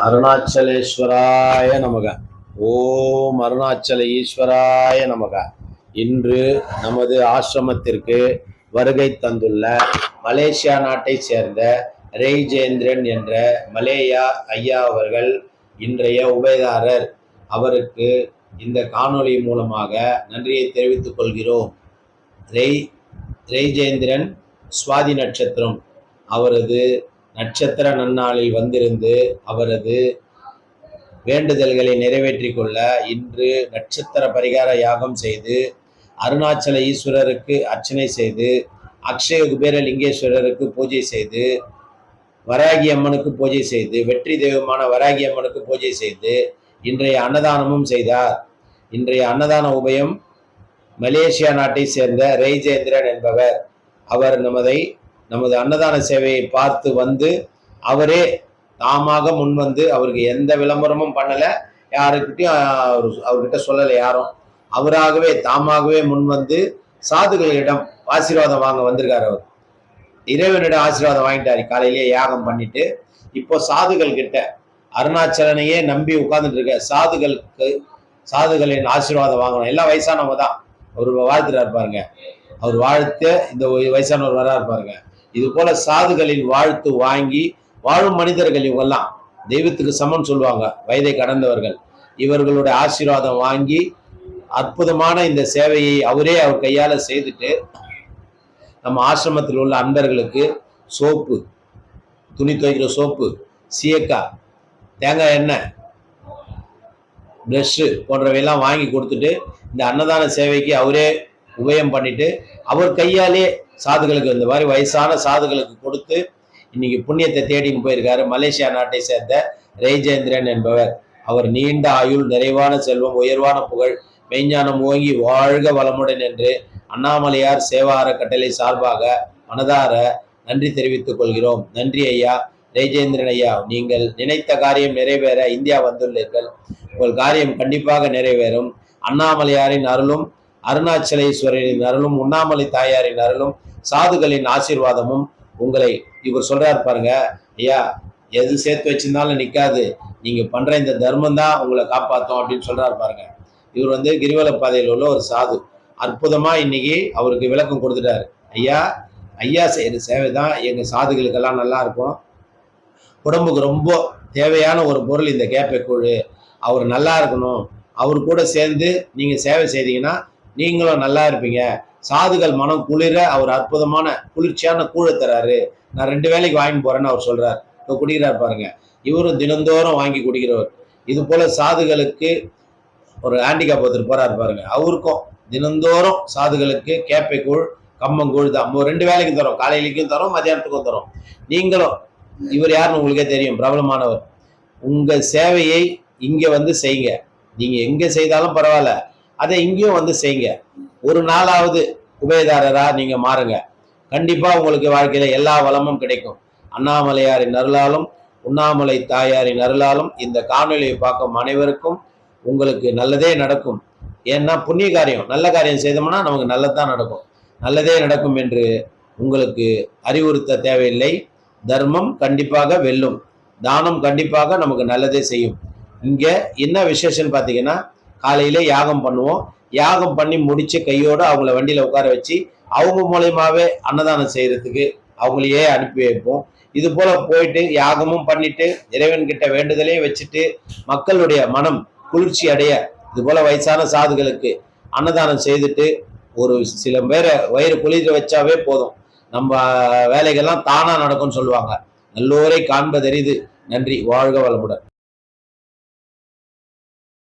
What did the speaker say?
அருணாச்சலேஸ்வராய நமக. ஓம் அருணாச்சல ஈஸ்வராய நமக. இன்று நமது ஆசிரமத்திற்கு வருகை தந்துள்ள மலேசியா நாட்டை சேர்ந்த ரெய்ஜேந்திரன் என்ற மலேயா ஐயா அவர்கள் இன்றைய உபயதாரர். அவருக்கு இந்த காணொளி மூலமாக நன்றியை தெரிவித்துக் கொள்கிறோம். ரெய்ஜேந்திரன் சுவாதி நட்சத்திரம். அவரது நட்சத்திர நன்னாளில் வந்திருந்து அவரது வேண்டுதல்களை நிறைவேற்றி கொள்ள இன்று நட்சத்திர பரிகார யாகம் செய்து அருணாச்சல ஈஸ்வரருக்கு அர்ச்சனை செய்து அக்ஷய குபேர லிங்கேஸ்வரருக்கு பூஜை செய்து வராகி அம்மனுக்கு பூஜை செய்து வெற்றி தெய்வமான வராகி அம்மனுக்கு பூஜை செய்து இன்றைய அன்னதானமும் செய்தார். இன்றைய அன்னதான உபயம் மலேசியா நாட்டை சேர்ந்த ரெய்ஜேந்திரன் என்பவர். அவர் நமது அன்னதான சேவையை பார்த்து வந்து அவரே தாமாக முன்வந்து, அவருக்கு எந்த விளம்பரமும் பண்ணல, யாருக்கிட்டையும் அவர்கிட்ட சொல்லலை யாரும். அவராகவே தாமாகவே முன்வந்து சாதுகளிடம் ஆசீர்வாதம் வாங்க வந்திருக்காரு. அவர் இறைவனிடம் ஆசீர்வாதம் வாங்கிட்டாரு. காலையிலேயே யாகம் பண்ணிட்டு இப்போ சாதுகள் கிட்ட அருணாச்சலனையே நம்பி உட்கார்ந்துட்டு இருக்க சாதுகளின் ஆசீர்வாதம் வாங்கணும். எல்லாம் வயசானவங்க தான். அவர் வாழ்த்துறாரு பாருங்க. அவர் வாழ்த்த இந்த வயசானவர் வரா இருப்பாருங்க. இது போல சாதுகளின் வாழ்த்து வாங்கி வாழும் மனிதர்கள் இவங்கெல்லாம் தெய்வத்துக்கு சமம் சொல்லுவாங்க, வயதை கடந்தவர்கள். இவர்களுடைய ஆசீர்வாதம் வாங்கி அற்புதமான இந்த சேவையை அவரே அவர் கையால செய்துட்டு நம்ம ஆசிரமத்தில் உள்ள அன்பர்களுக்கு சோப்பு, துணி துவைக்கிற சோப்பு, சீயக்காய், தேங்காய் எண்ணெய், பிரஷ்ஷு போன்றவையெல்லாம் வாங்கி கொடுத்துட்டு இந்த அன்னதான சேவைக்கு அவரே உபயம் பண்ணிட்டு அவர் கையாலே சாதுகளுக்கு இந்த மாதிரி வயசான சாதுகளுக்கு கொடுத்து இன்னைக்கு புண்ணியத்தை தேடின்னு போயிருக்காரு. மலேசியா நாட்டை சேர்ந்த ரெய்ஜேந்திரன் என்பவர். அவர் நீண்ட ஆயுள், நிறைவான செல்வம், உயர்வான புகழ், மெய்ஞானம் ஓங்கி வாழ்க வளமுடன் என்று அண்ணாமலையார் சேவா அறக்கட்டளை சார்பாக மனதார நன்றி தெரிவித்துக் கொள்கிறோம். நன்றி ஐயா. ரெய்ஜேந்திரன் ஐயா, நீங்கள் நினைத்த காரியம் நிறைவேற இந்தியா வந்துள்ளீர்கள். உங்கள் காரியம் கண்டிப்பாக நிறைவேறும். அண்ணாமலையாரின் அருளும், அருணாச்சலேஸ்வரரின் அருளும், உண்ணாமலை தாயாரின் அருளும், சாதுகளின் ஆசீர்வாதமும் உங்களை, இவர் சொல்றாரு பாருங்க, ஐயா எது சேர்த்து வச்சிருந்தாலும் நிற்காது, நீங்க பண்ற இந்த தர்மம் தான் உங்களை காப்பாற்றும் அப்படின்னு சொல்றாரு பாருங்க. இவர் கிரிவல பாதையில் உள்ள ஒரு சாது. அற்புதமா இன்னைக்கு அவருக்கு விளக்கம் கொடுத்துட்டாரு. ஐயா செய்யற சேவை தான் எங்க சாதுகளுக்கெல்லாம் நல்லா இருக்கும். உடம்புக்கு ரொம்ப தேவையான ஒரு பொருள் இந்த கேப்பை கூழ். அவர் நல்லா இருக்கணும், அவர் கூட சேர்ந்து நீங்க சேவை செய்தீங்கன்னா நீங்களும் நல்லா இருப்பீங்க. சாதுகள் மனம் குளிர அவர் அற்புதமான குளிர்ச்சியான கூழை தராரு. நான் 2 வேளைக்கு வாங்கி போறேன்னு அவர் சொல்றாரு. இப்போ குடிக்கிறார் பாருங்க. இவரும் தினந்தோறும் வாங்கி குடிக்கிறவர். இது போல சாதுகளுக்கு ஒரு ஹேண்டிகேப் ஒருத்தர் போறாரு பாருங்க. அவருக்கும் தினந்தோறும் சாதுகளுக்கு கேப்பை கூழ், கம்மங்கூழ் தான் 2 வேளைக்கு தரோம். காலையிலைக்கும் தரோம், மதியானத்துக்கும் தரோம். நீங்களும், இவர் யாருன்னு உங்களுக்கே தெரியும், பிரபலமானவர். உங்க சேவையை இங்க செய்யுங்க. நீங்க எங்க செய்தாலும் பரவாயில்ல, அதை இங்கேயும் செய்யுங்க. ஒரு நாளாவது உபயதாரரா நீங்க மாறுங்க. கண்டிப்பா உங்களுக்கு வாழ்க்கையில எல்லா வளமும் கிடைக்கும். அண்ணாமலையாரின் அருளாலும் உண்ணாமலை தாயாரின் அருளாலும் இந்த காணொலியை பார்க்கும் அனைவருக்கும் உங்களுக்கு நல்லதே நடக்கும். ஏன்னா புண்ணிய காரியம், நல்ல காரியம் செய்தோம்னா நமக்கு நல்லதுதான் நடக்கும். நல்லதே நடக்கும் என்று உங்களுக்கு அறிவுறுத்த தேவையில்லை. தர்மம் கண்டிப்பாக வெல்லும், தானம் கண்டிப்பாக நமக்கு நல்லதே செய்யும். இங்க என்ன விசேஷம்னு பார்த்தீங்கன்னா, காலையில யாகம் பண்ணுவோம். யாகம் பண்ணி முடிச்சு கையோடு அவங்கள வண்டியில உட்கார வச்சு அவங்க மூலயமாவே அன்னதானம் செய்யறதுக்கு அவங்களையே அனுப்பி வைப்போம். இது போல போயிட்டு யாகமும் பண்ணிட்டு இறைவன்கிட்ட வேண்டுதலையும் வச்சுட்டு மக்களுடைய மனம் குளிர்ச்சி அடைய இது போல வயசான சாதுகளுக்கு அன்னதானம் செய்துட்டு ஒரு சில பேரை வயிறு குளிர வச்சாவே போதும், நம்ம வேலைகள்லாம் தானா நடக்கும்னு சொல்லுவாங்க. நல்லோரை காண்பதறிது. நன்றி. வாழ்க வளமுடன்.